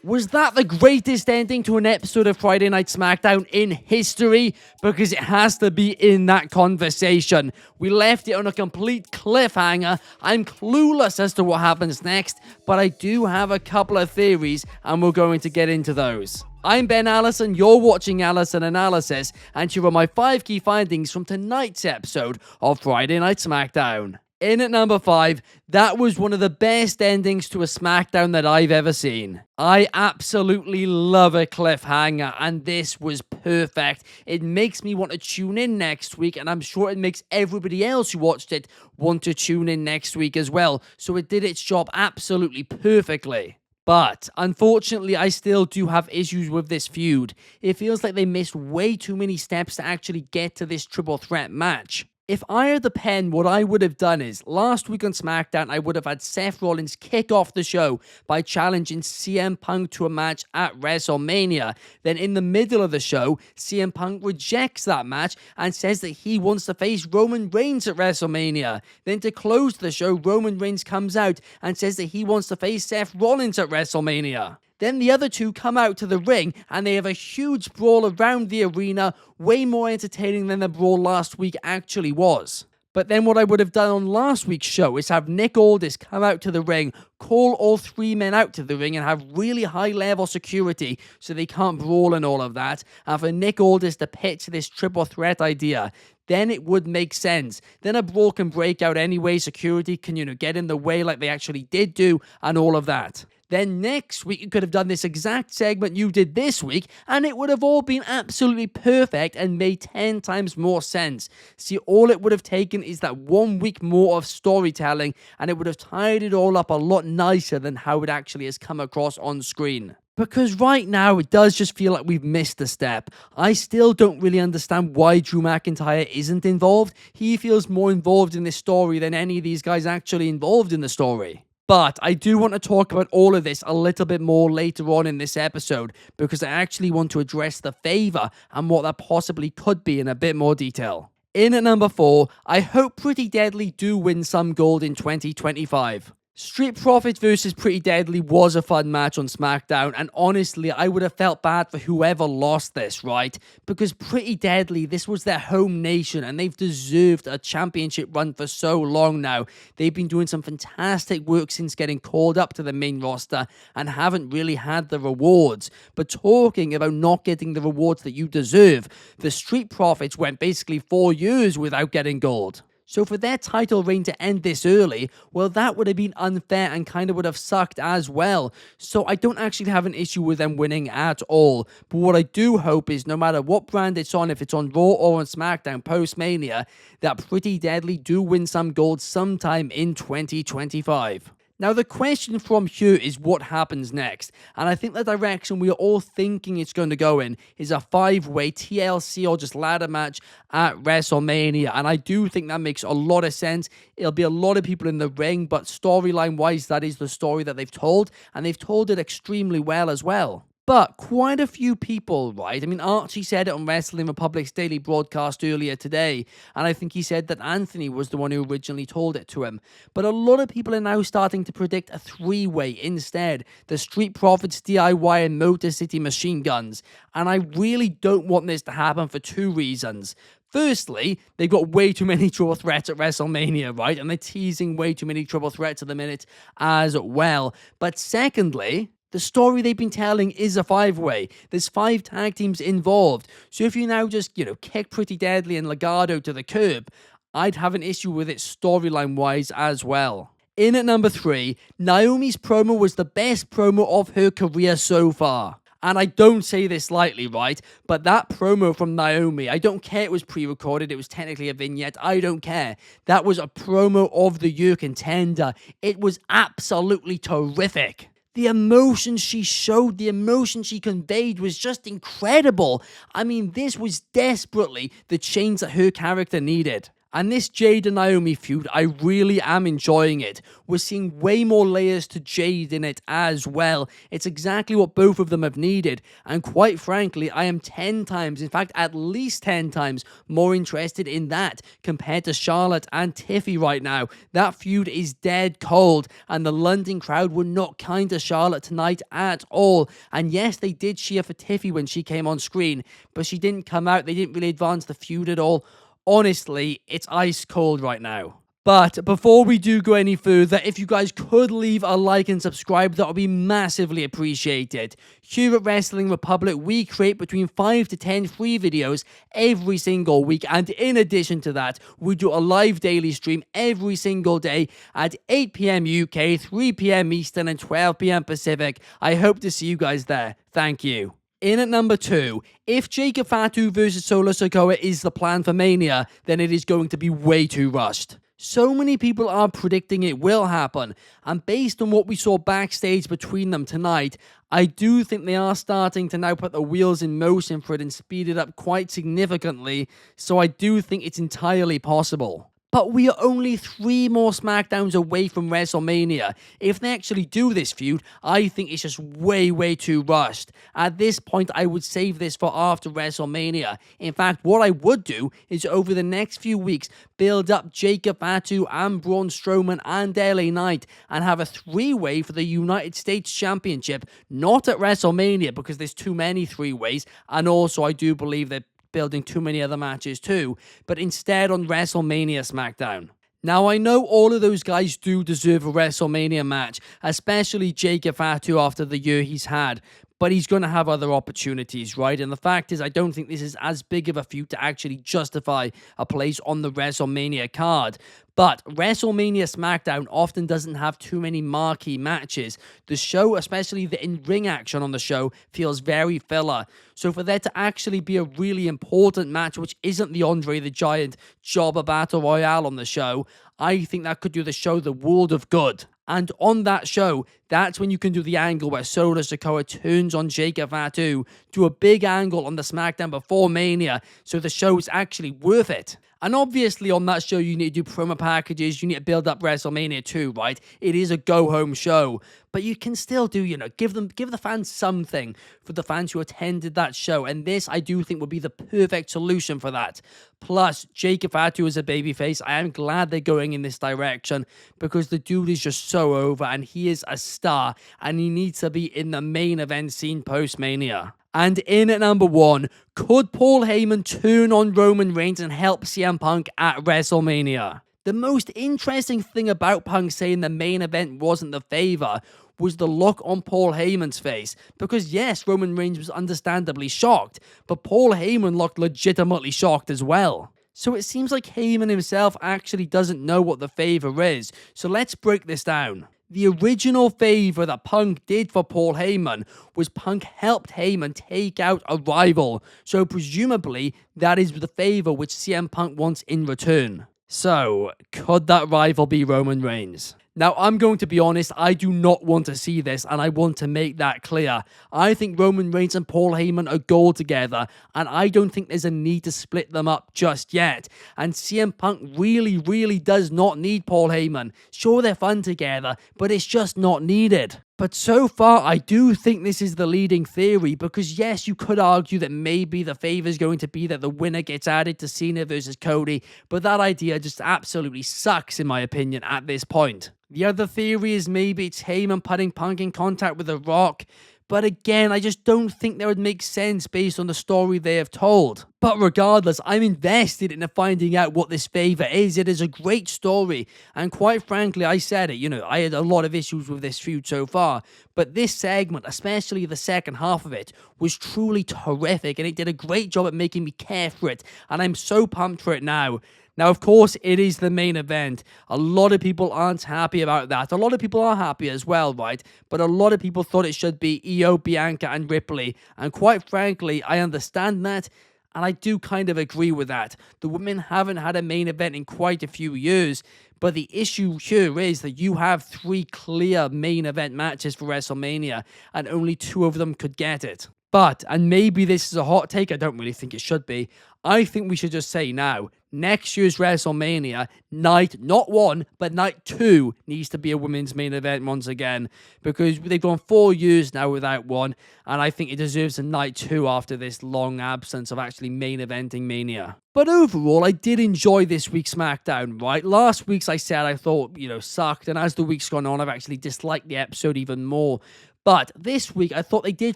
Was that the greatest ending to an episode of Friday Night SmackDown in history? Because it has to be in that conversation. We left it on a complete cliffhanger. I'm clueless as to what happens next, but I do have a couple of theories, and we're going to get into those. I'm Ben Allison, you're watching Allison Analysis, and here are my 5 key findings from tonight's episode of Friday Night SmackDown. In at number 5, that was one of the best endings to a SmackDown that I've ever seen. I absolutely love a cliffhanger, and this was perfect. It makes me want to tune in next week, and I'm sure it makes everybody else who watched it want to tune in next week as well. So it did its job absolutely perfectly. But, unfortunately, I still do have issues with this feud. It feels like they missed way too many steps to actually get to this triple threat match. If I had the pen, what I would have done is, last week on SmackDown, I would have had Seth Rollins kick off the show by challenging CM Punk to a match at WrestleMania. Then in the middle of the show, CM Punk rejects that match and says that he wants to face Roman Reigns at WrestleMania. Then to close the show, Roman Reigns comes out and says that he wants to face Seth Rollins at WrestleMania. Then the other two come out to the ring and they have a huge brawl around the arena, way more entertaining than the brawl last week actually was. But then what I would have done on last week's show is have Nick Aldis come out to the ring, call all 3 men out to the ring and have really high level security so they can't brawl and all of that, and for Nick Aldis to pitch this triple threat idea. Then it would make sense. Then a brawl can break out anyway, security can, get in the way like they actually did do, and all of that. Then next week, you could have done this exact segment you did this week, and it would have all been absolutely perfect and made 10 times more sense. See, all it would have taken is that 1 week more of storytelling, and it would have tied it all up a lot nicer than how it actually has come across on screen. Because right now, it does just feel like we've missed a step. I still don't really understand why Drew McIntyre isn't involved. He feels more involved in this story than any of these guys actually involved in the story. But I do want to talk about all of this a little bit more later on in this episode, because I actually want to address the favor and what that possibly could be in a bit more detail. In at number 4, I hope Pretty Deadly do win some gold in 2025. Street Profits versus Pretty Deadly was a fun match on SmackDown, and honestly, I would have felt bad for whoever lost this, right? Because Pretty Deadly, this was their home nation, and they've deserved a championship run for so long now. They've been doing some fantastic work since getting called up to the main roster, and haven't really had the rewards. But talking about not getting the rewards that you deserve, the Street Profits went basically 4 years without getting gold. So for their title reign to end this early, well, that would have been unfair and kind of would have sucked as well. So I don't actually have an issue with them winning at all. But what I do hope is no matter what brand it's on, if it's on Raw or on SmackDown post-Mania, that Pretty Deadly do win some gold sometime in 2025. Now, the question from here is what happens next, and I think the direction we are all thinking it's going to go in is a 5-way TLC or just ladder match at WrestleMania, and I do think that makes a lot of sense. It'll be a lot of people in the ring, but storyline-wise, that is the story that they've told, and they've told it extremely well as well. But quite a few people, right? I mean, Archie said it on Wrestling Republic's daily broadcast earlier today, and I think he said that Anthony was the one who originally told it to him. But a lot of people are now starting to predict a 3-way instead. The Street Profits, DIY, and Motor City Machine Guns. And I really don't want this to happen for 2 reasons. Firstly, they've got way too many triple threats at WrestleMania, right? And they're teasing way too many triple threats at the minute as well. But secondly, the story they've been telling is a 5-way. There's 5 tag teams involved. So if you now just, kick Pretty Deadly and Legado to the curb, I'd have an issue with it storyline-wise as well. In at number 3, Naomi's promo was the best promo of her career so far. And I don't say this lightly, right? But that promo from Naomi, I don't care it was pre-recorded, it was technically a vignette, I don't care. That was a promo of the year contender. It was absolutely terrific. The emotion she showed, the emotion she conveyed was just incredible. I mean, this was desperately the change that her character needed. And this Jade and Naomi feud, I really am enjoying it. We're seeing way more layers to Jade in it as well. It's exactly what both of them have needed. And quite frankly, I am 10 times, in fact, at least 10 times more interested in that compared to Charlotte and Tiffy right now. That feud is dead cold, and the London crowd were not kind to Charlotte tonight at all. And yes, they did cheer for Tiffy when she came on screen, but she didn't come out. They didn't really advance the feud at all. Honestly, it's ice cold right now. But before we do go any further, if you guys could leave a like and subscribe, that would be massively appreciated. Here at Wrestling Republic, we create between 5 to 10 free videos every single week. And in addition to that, we do a live daily stream every single day at 8 p.m. UK, 3 p.m. Eastern, and 12 p.m. Pacific. I hope to see you guys there. Thank you. In at number 2, if Jacob Fatu versus Solo Sikoa is the plan for Mania, then it is going to be way too rushed. So many people are predicting it will happen, and based on what we saw backstage between them tonight, I do think they are starting to now put the wheels in motion for it and speed it up quite significantly, so I do think it's entirely possible. But we are only 3 more SmackDowns away from WrestleMania. If they actually do this feud, I think it's just way too rushed. At this point, I would save this for after WrestleMania. In fact, what I would do is over the next few weeks, build up Jacob Fatu and Braun Strowman and LA Knight and have a 3-way for the United States Championship. Not at WrestleMania because there's too many 3-ways. And also, I do believe that building too many other matches too, but instead on WrestleMania SmackDown. Now, I know all of those guys do deserve a WrestleMania match, especially Jacob Fatu after the year he's had, but he's going to have other opportunities, right? And the fact is, I don't think this is as big of a feud to actually justify a place on the WrestleMania card. But WrestleMania SmackDown often doesn't have too many marquee matches. The show, especially the in-ring action on the show, feels very filler. So for there to actually be a really important match, which isn't the Andre the Giant Jobber Battle Royale on the show, I think that could do the show the world of good. And on that show, that's when you can do the angle where Solo Sikoa turns on Jacob Fatu, do a big angle on the SmackDown before Mania, so the show is actually worth it. And obviously on that show, you need to do promo packages, you need to build up WrestleMania too, right? It is a go-home show. But you can still do, give the fans something for the fans who attended that show. And this, I do think, would be the perfect solution for that. Plus, Jacob Fatu is a babyface. I am glad they're going in this direction because the dude is just so over and he is a star and he needs to be in the main event scene post-Mania. And in at number 1, could Paul Heyman turn on Roman Reigns and help CM Punk at WrestleMania? The most interesting thing about Punk saying the main event wasn't the favor was the look on Paul Heyman's face. Because yes, Roman Reigns was understandably shocked, but Paul Heyman looked legitimately shocked as well. So it seems like Heyman himself actually doesn't know what the favor is. So let's break this down. The original favor that Punk did for Paul Heyman was Punk helped Heyman take out a rival. So presumably, that is the favor which CM Punk wants in return. So, could that rival be Roman Reigns? Now, I'm going to be honest, I do not want to see this, and I want to make that clear. I think Roman Reigns and Paul Heyman are gold together, and I don't think there's a need to split them up just yet. And CM Punk really does not need Paul Heyman. Sure, they're fun together, but it's just not needed. But so far, I do think this is the leading theory, because yes, you could argue that maybe the favor is going to be that the winner gets added to Cena versus Cody, but that idea just absolutely sucks in my opinion at this point. The other theory is maybe it's Heyman putting Punk in contact with The Rock, but again, I just don't think that would make sense based on the story they have told. But regardless, I'm invested in finding out what this favor is. It is a great story, and quite frankly, I said it, I had a lot of issues with this feud so far, but this segment, especially the second half of it, was truly terrific, and it did a great job at making me care for it, and I'm so pumped for it now. Now, of course, it is the main event. A lot of people aren't happy about that. A lot of people are happy as well, right? But a lot of people thought it should be Io, Bianca, and Ripley. And quite frankly, I understand that, and I do kind of agree with that. The women haven't had a main event in quite a few years, but the issue here is that you have 3 clear main event matches for WrestleMania, and only 2 of them could get it. But, and maybe this is a hot take, I don't really think it should be, I think we should just say now next year's WrestleMania, night, not 1, but night 2 needs to be a women's main event once again, because they've gone 4 years now without one, and I think it deserves a night 2 after this long absence of actually main eventing Mania. But overall, I did enjoy this week's SmackDown, right? Last week's I said I thought, sucked, and as the week's gone on, I've actually disliked the episode even more. But this week, I thought they did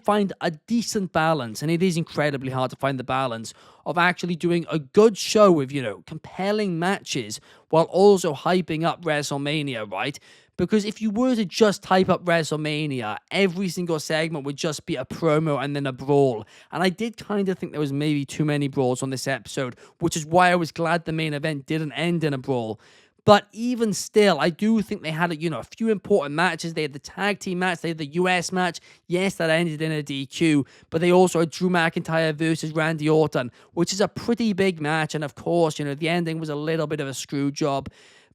find a decent balance, and it is incredibly hard to find the balance of actually doing a good show with, compelling matches while also hyping up WrestleMania, right? Because if you were to just type up WrestleMania, every single segment would just be a promo and then a brawl. And I did kind of think there was maybe too many brawls on this episode, which is why I was glad the main event didn't end in a brawl. But even still, I do think they had, a few important matches. They had the tag team match. They had the US match. Yes, that ended in a DQ. But they also had Drew McIntyre versus Randy Orton, which is a pretty big match. And of course, the ending was a little bit of a screw job.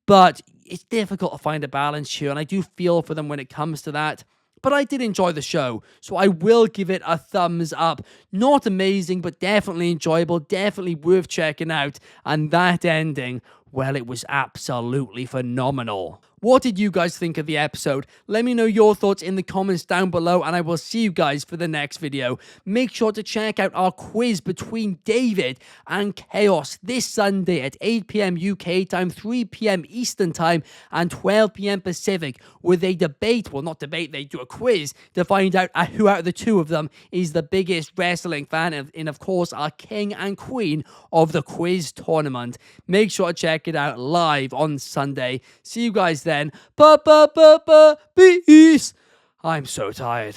But it's difficult to find a balance here. And I do feel for them when it comes to that. But I did enjoy the show, so I will give it a thumbs up. Not amazing, but definitely enjoyable, definitely worth checking out. And that ending, well, it was absolutely phenomenal. What did you guys think of the episode? Let me know your thoughts in the comments down below, and I will see you guys for the next video. Make sure to check out our quiz between David and Chaos this Sunday at 8 p.m. UK time, 3 p.m. Eastern time, and 12 p.m. Pacific, where they debate, well, not debate, they do a quiz to find out who out of the two of them is the biggest wrestling fan, and of course, our king and queen of the quiz tournament. Make sure to check it out live on Sunday. See you guys then. Peace. I'm so tired.